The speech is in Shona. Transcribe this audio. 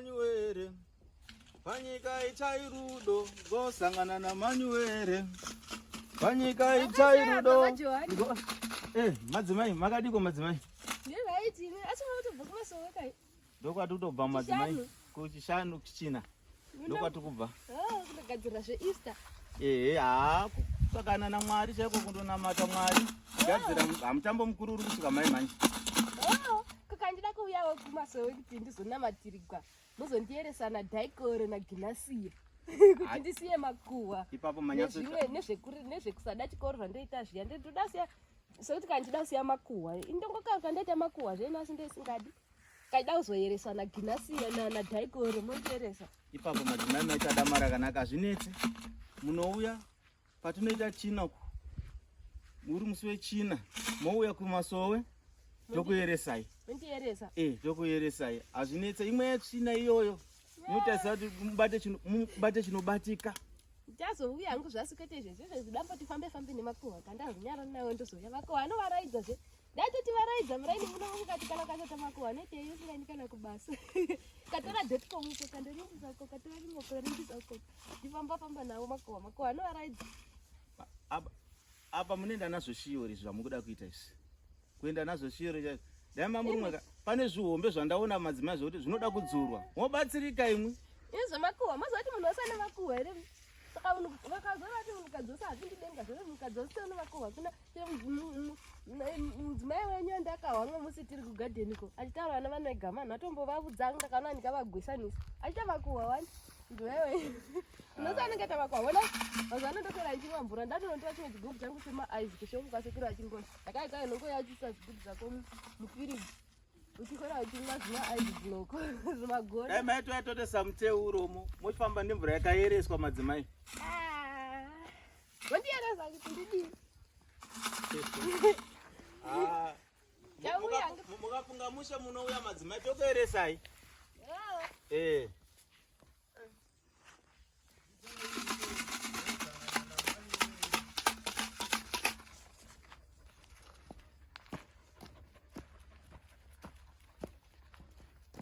namanyuere panyika ichairudo gosangana namanyuere panyika ichairudo madzimai makadiko madzimai ndokwati kutobva madzimai kuchishanu kuchina ndokwati kubva kusakana naMwari chaiko kundonamata Mwari gadzira hamutambo mukuru uri kusvika mai manje kandida kuuyawo kumasowe kuti ndizonamatirigwa muzondieresana dhaikoro naGinatsiya kuti ndisiye makuhwa ipapo nezvekusada chikoro zvandoita zviya ndoda siya sokuti kandida kusiya makuhwa indongokauka ndaita makuhwa zveni asi ndesingadi kaida kuzoyeresana Ginatsiya nadhaikoro mondieresa ipapo madzimai maita damara akanaka azvinetse munouya patinoita china ku muri musi wechina mouya kumasowe tokuyeresai tokuyeresai azvinetse imwe yechina iyoyo inotaisa kuti mubate chinobatika ndazouya hangu zvasikuite izvezvo zvidamba tifambe nemakuhwa kandazonyara nayo ndozouya makuhwa anovaraidza zve ndatoti varaidza muraini muno mukati kana ukasata makuhwa neteiyo singaini kana kubasa katora dotcomuko kandorimbisako katora rimoko rimbisako ndifamba nawo makuhwa anovaraidza apa munoenda nazvo shiori zvamukuda kuita izvi kuenda nazvo shiori daimamurumweka pane zvihombe zvandaona madzimai zvokuti zvinoda kudzurwa mobatsirika imwe izvemakuhwa mazovati munhu asana makuhwa here saka vakazovati munhukadzosa hapindi denga zveve munhukadzositone makuhwa kuna mudzimai wenyu andakahwamwe musi tiri kugadheniko achitaura vana vanegama nhatombovavudza ndakaona ndikavagwesanisa achita makuhwa wani ndiwewe unosa anengeta makuhwa wona mazuva anondokera ichimwa mvura ndatonondiwa chimwe chigubhu changu chemaaizi kushomuka sekuru achingoni ndakaika inongoyachisa zvigubhu zvako mufiriji uchikora uchimwa zvemaaizi dzinoko zvemagora dai maitoyatotesa muteuromo mochifamba nemvura yakayereswa madzimai wondiyeresa kuti ndidii mukafunga mushe munouya madzimai tokuyeresai